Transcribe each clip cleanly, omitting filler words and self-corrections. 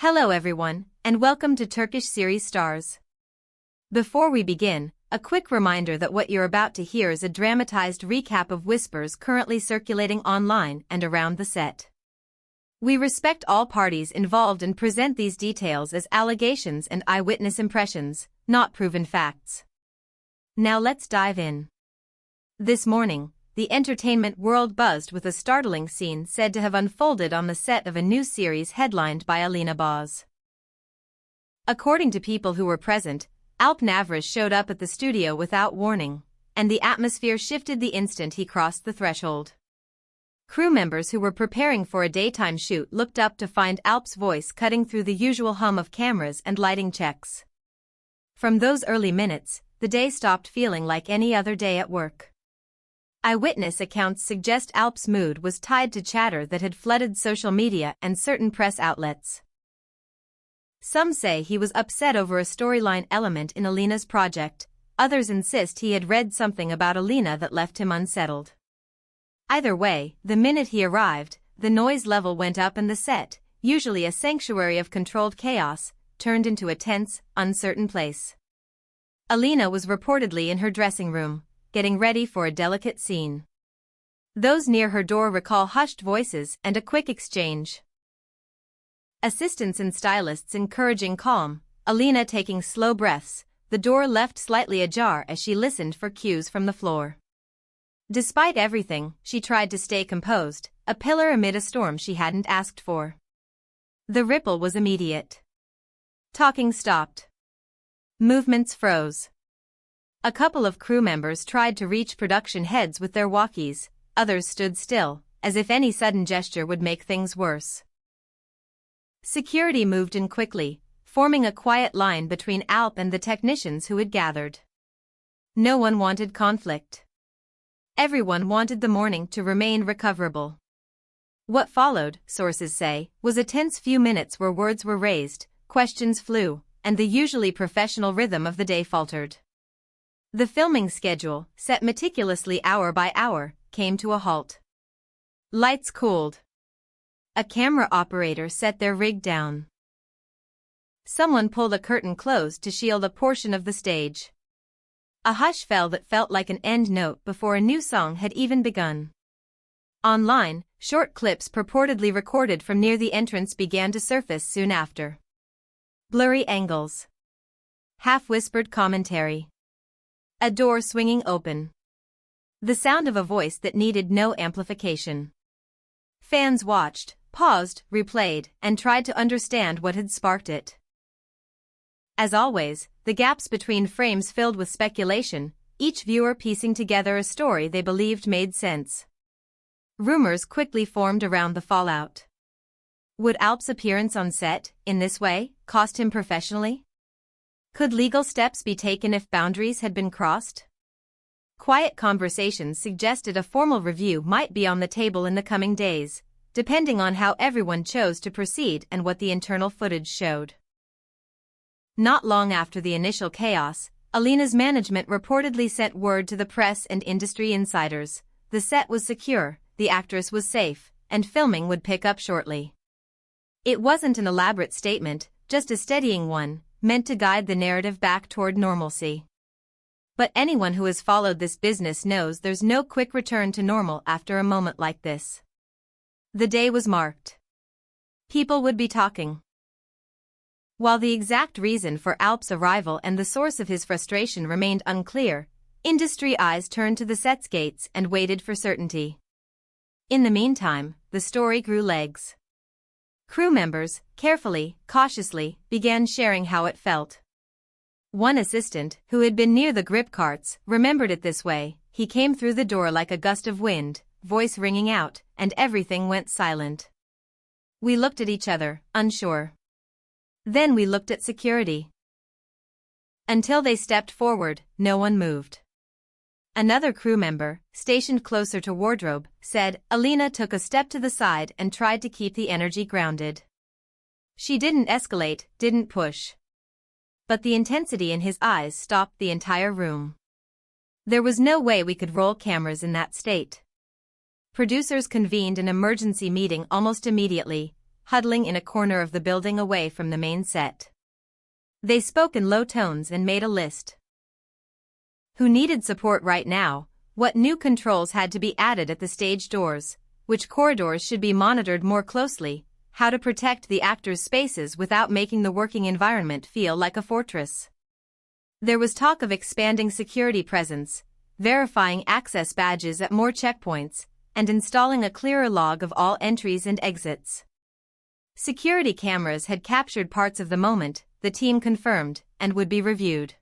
Hello everyone, and welcome to Turkish series Stars. Before we begin, a quick reminder that what you're about to hear is a dramatized recap of whispers currently circulating online and around the set. We respect all parties involved and present these details as allegations and eyewitness impressions, not proven facts. Now let's dive in. This morning, the entertainment world buzzed with a startling scene said to have unfolded on the set of a new series headlined by Alina. According to people who were present, Navruz showed up at the studio without warning, and the atmosphere shifted the instant he crossed the threshold. Crew members who were preparing for a daytime shoot looked up to find Alp's voice cutting through the usual hum of cameras and lighting checks. From those early minutes, the day stopped feeling like any other day at work. Eyewitness accounts suggest Alp's mood was tied to chatter that had flooded social media and certain press outlets. Some say he was upset over a storyline element in Alina's project, others insist he had read something about Alina that left him unsettled. Either way, the minute he arrived, the noise level went up and the set, usually a sanctuary of controlled chaos, turned into a tense, uncertain place. Alina was reportedly in her dressing room, getting ready for a delicate scene. Those near her door recall hushed voices and a quick exchange. Assistants and stylists encouraging calm, Alina taking slow breaths, the door left slightly ajar as she listened for cues from the floor. Despite everything, she tried to stay composed, a pillar amid a storm she hadn't asked for. The ripple was immediate. Talking stopped. Movements froze. A couple of crew members tried to reach production heads with their walkies, others stood still, as if any sudden gesture would make things worse. Security moved in quickly, forming a quiet line between Alp and the technicians who had gathered. No one wanted conflict. Everyone wanted the morning to remain recoverable. What followed, sources say, was a tense few minutes where words were raised, questions flew, and the usually professional rhythm of the day faltered. The filming schedule, set meticulously hour by hour, came to a halt. Lights cooled. A camera operator set their rig down. Someone pulled a curtain closed to shield a portion of the stage. A hush fell that felt like an end note before a new song had even begun. Online, short clips purportedly recorded from near the entrance began to surface soon after. Blurry angles. Half-whispered commentary. A door swinging open. The sound of a voice that needed no amplification. Fans watched, paused, replayed, and tried to understand what had sparked it. As always, the gaps between frames filled with speculation, each viewer piecing together a story they believed made sense. Rumors quickly formed around the fallout. Would Alp's appearance on set, in this way, cost him professionally? Could legal steps be taken if boundaries had been crossed? Quiet conversations suggested a formal review might be on the table in the coming days, depending on how everyone chose to proceed and what the internal footage showed. Not long after the initial chaos, Alina's management reportedly sent word to the press and industry insiders. The set was secure, the actress was safe, and filming would pick up shortly. It wasn't an elaborate statement, just a steadying one, meant to guide the narrative back toward normalcy. But anyone who has followed this business knows there's no quick return to normal after a moment like this. The day was marked. People would be talking. While the exact reason for Alp's arrival and the source of his frustration remained unclear, industry eyes turned to the set's gates and waited for certainty. In the meantime, the story grew legs. Crew members, carefully, cautiously, began sharing how it felt. One assistant, who had been near the grip carts, remembered it this way. He came through the door like a gust of wind, voice ringing out, and everything went silent. We looked at each other, unsure. Then we looked at security. Until they stepped forward, no one moved. Another crew member, stationed closer to wardrobe, said, Alina took a step to the side and tried to keep the energy grounded. She didn't escalate, didn't push. But the intensity in his eyes stopped the entire room. There was no way we could roll cameras in that state. Producers convened an emergency meeting almost immediately, huddling in a corner of the building away from the main set. They spoke in low tones and made a list. Who needed support right now, what new controls had to be added at the stage doors, which corridors should be monitored more closely, how to protect the actors' spaces without making the working environment feel like a fortress. There was talk of expanding security presence, verifying access badges at more checkpoints, and installing a clearer log of all entries and exits. Security cameras had captured parts of the moment, the team confirmed, and would be reviewed.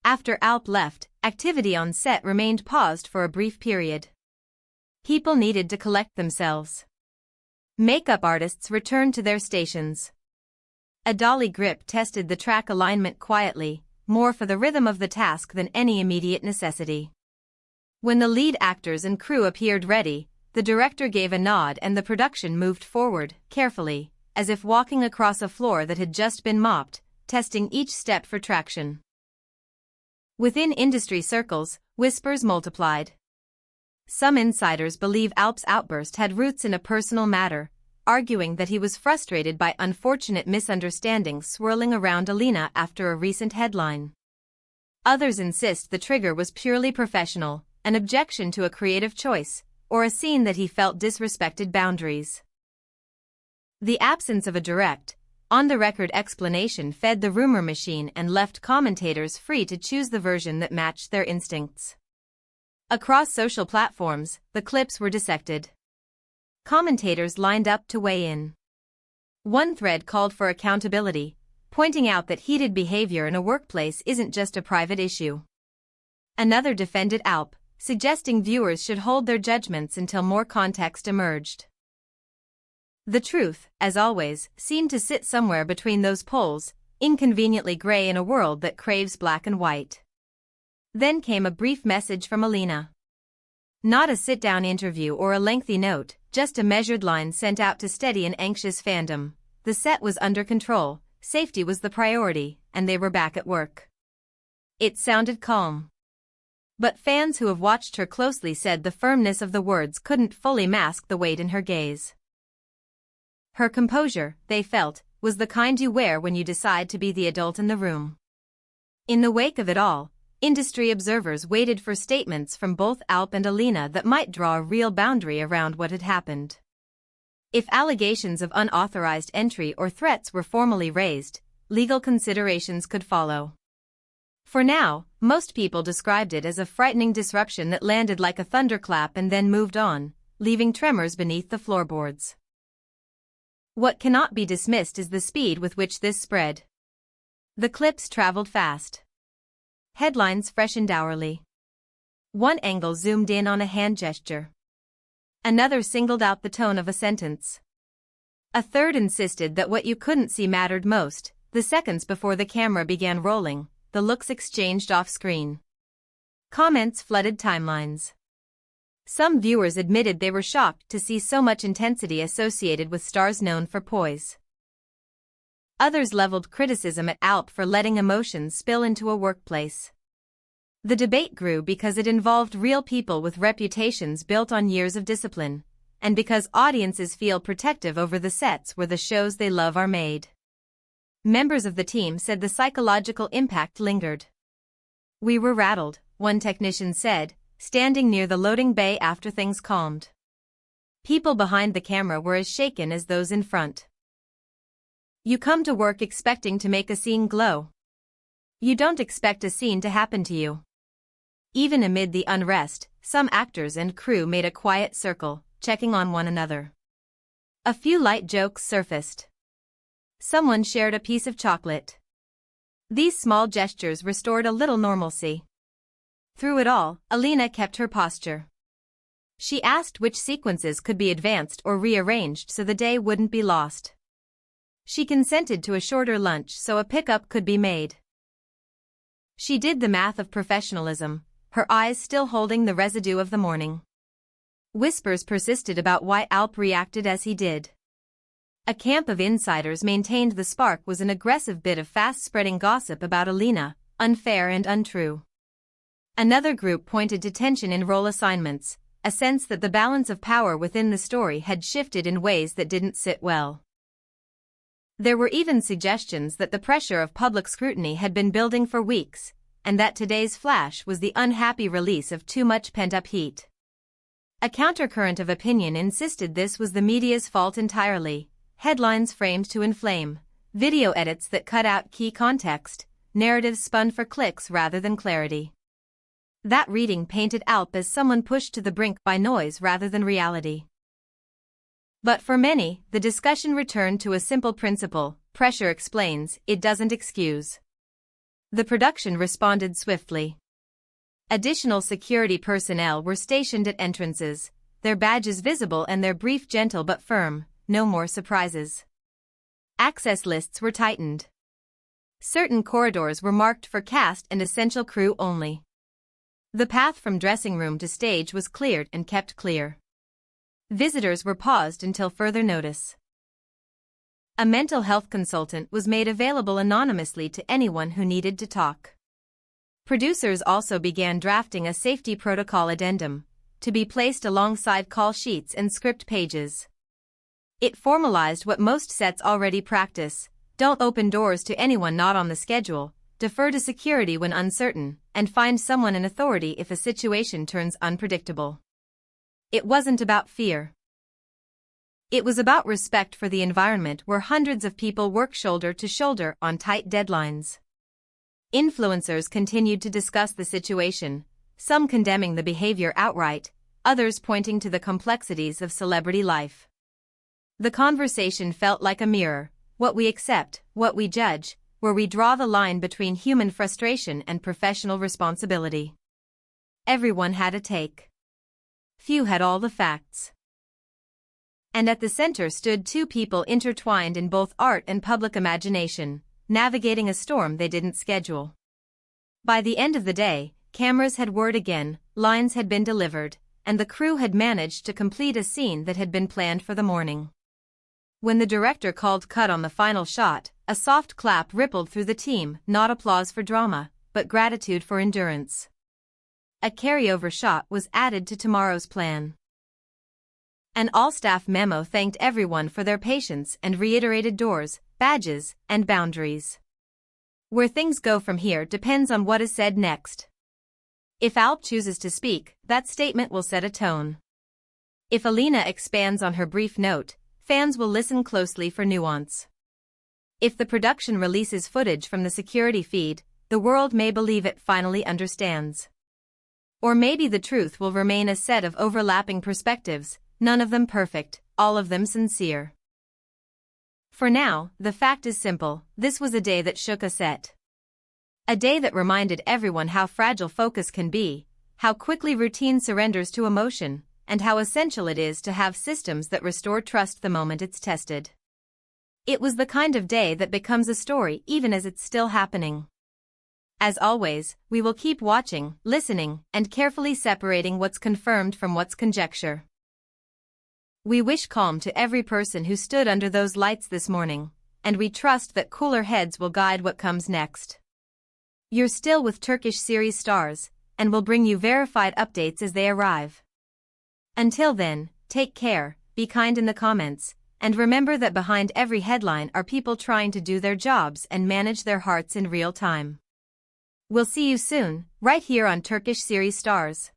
After Alp left, activity on set remained paused for a brief period. People needed to collect themselves. Makeup artists returned to their stations. A dolly grip tested the track alignment quietly, more for the rhythm of the task than any immediate necessity. When the lead actors and crew appeared ready, the director gave a nod and the production moved forward, carefully, as if walking across a floor that had just been mopped, testing each step for traction. Within industry circles, whispers multiplied. Some insiders believe Alp's outburst had roots in a personal matter, arguing that he was frustrated by unfortunate misunderstandings swirling around Alina after a recent headline. Others insist the trigger was purely professional, an objection to a creative choice, or a scene that he felt disrespected boundaries. The absence of a direct, on-the-record explanation fed the rumor machine and left commentators free to choose the version that matched their instincts. Across social platforms, the clips were dissected. Commentators lined up to weigh in. One thread called for accountability, pointing out that heated behavior in a workplace isn't just a private issue. Another defended Alp, suggesting viewers should hold their judgments until more context emerged. The truth, as always, seemed to sit somewhere between those poles, inconveniently gray in a world that craves black and white. Then came a brief message from Alina. Not a sit-down interview or a lengthy note, just a measured line sent out to steady an anxious fandom. The set was under control, safety was the priority, and they were back at work. It sounded calm. But fans who have watched her closely said the firmness of the words couldn't fully mask the weight in her gaze. Her composure, they felt, was the kind you wear when you decide to be the adult in the room. In the wake of it all, industry observers waited for statements from both Alp and Alina that might draw a real boundary around what had happened. If allegations of unauthorized entry or threats were formally raised, legal considerations could follow. For now, most people described it as a frightening disruption that landed like a thunderclap and then moved on, leaving tremors beneath the floorboards. What cannot be dismissed is the speed with which this spread. The clips traveled fast. Headlines freshened hourly. One angle zoomed in on a hand gesture. Another singled out the tone of a sentence. A third insisted that what you couldn't see mattered most, the seconds before the camera began rolling, the looks exchanged off-screen. Comments flooded timelines. Some viewers admitted they were shocked to see so much intensity associated with stars known for poise. Others leveled criticism at Alp for letting emotions spill into a workplace. The debate grew because it involved real people with reputations built on years of discipline, and because audiences feel protective over the sets where the shows they love are made. Members of the team said the psychological impact lingered. We were rattled, one technician said, standing near the loading bay after things calmed. People behind the camera were as shaken as those in front. You come to work expecting to make a scene glow. You don't expect a scene to happen to you. Even amid the unrest, some actors and crew made a quiet circle, checking on one another. A few light jokes surfaced. Someone shared a piece of chocolate. These small gestures restored a little normalcy. Through it all, Alina kept her posture. She asked which sequences could be advanced or rearranged so the day wouldn't be lost. She consented to a shorter lunch so a pickup could be made. She did the math of professionalism, her eyes still holding the residue of the morning. Whispers persisted about why Alp reacted as he did. A camp of insiders maintained the spark was an aggressive bit of fast-spreading gossip about Alina, unfair and untrue. Another group pointed to tension in role assignments, a sense that the balance of power within the story had shifted in ways that didn't sit well. There were even suggestions that the pressure of public scrutiny had been building for weeks, and that today's flash was the unhappy release of too much pent-up heat. A countercurrent of opinion insisted this was the media's fault entirely: headlines framed to inflame, video edits that cut out key context, narratives spun for clicks rather than clarity. That reading painted Alp as someone pushed to the brink by noise rather than reality. But for many, the discussion returned to a simple principle: pressure explains, it doesn't excuse. The production responded swiftly. Additional security personnel were stationed at entrances, their badges visible and their brief gentle but firm, no more surprises. Access lists were tightened. Certain corridors were marked for cast and essential crew only. The path from dressing room to stage was cleared and kept clear. Visitors were paused until further notice. A mental health consultant was made available anonymously to anyone who needed to talk. Producers also began drafting a safety protocol addendum, to be placed alongside call sheets and script pages. It formalized what most sets already practice: don't open doors to anyone not on the schedule, defer to security when uncertain, and find someone in authority if a situation turns unpredictable. It wasn't about fear. It was about respect for the environment where hundreds of people work shoulder to shoulder on tight deadlines. Influencers continued to discuss the situation, some condemning the behavior outright, others pointing to the complexities of celebrity life. The conversation felt like a mirror: what we accept, what we judge, where we draw the line between human frustration and professional responsibility. Everyone had a take. Few had all the facts. And at the center stood two people intertwined in both art and public imagination, navigating a storm they didn't schedule. By the end of the day, cameras had whirred again, lines had been delivered, and the crew had managed to complete a scene that had been planned for the morning. When the director called cut on the final shot, a soft clap rippled through the team, not applause for drama, but gratitude for endurance. A carryover shot was added to tomorrow's plan. An all-staff memo thanked everyone for their patience and reiterated doors, badges, and boundaries. Where things go from here depends on what is said next. If Alp chooses to speak, that statement will set a tone. If Alina expands on her brief note, fans will listen closely for nuance. If the production releases footage from the security feed, the world may believe it finally understands. Or maybe the truth will remain a set of overlapping perspectives, none of them perfect, all of them sincere. For now, the fact is simple: this was a day that shook a set. A day that reminded everyone how fragile focus can be, how quickly routine surrenders to emotion, and how essential it is to have systems that restore trust the moment it's tested. It was the kind of day that becomes a story even as it's still happening. As always, we will keep watching, listening, and carefully separating what's confirmed from what's conjecture. We wish calm to every person who stood under those lights this morning, and we trust that cooler heads will guide what comes next. You're still with Turkish series stars, and we'll bring you verified updates as they arrive. Until then, take care, be kind in the comments, and remember that behind every headline are people trying to do their jobs and manage their hearts in real time. We'll see you soon, right here on Turkish series stars.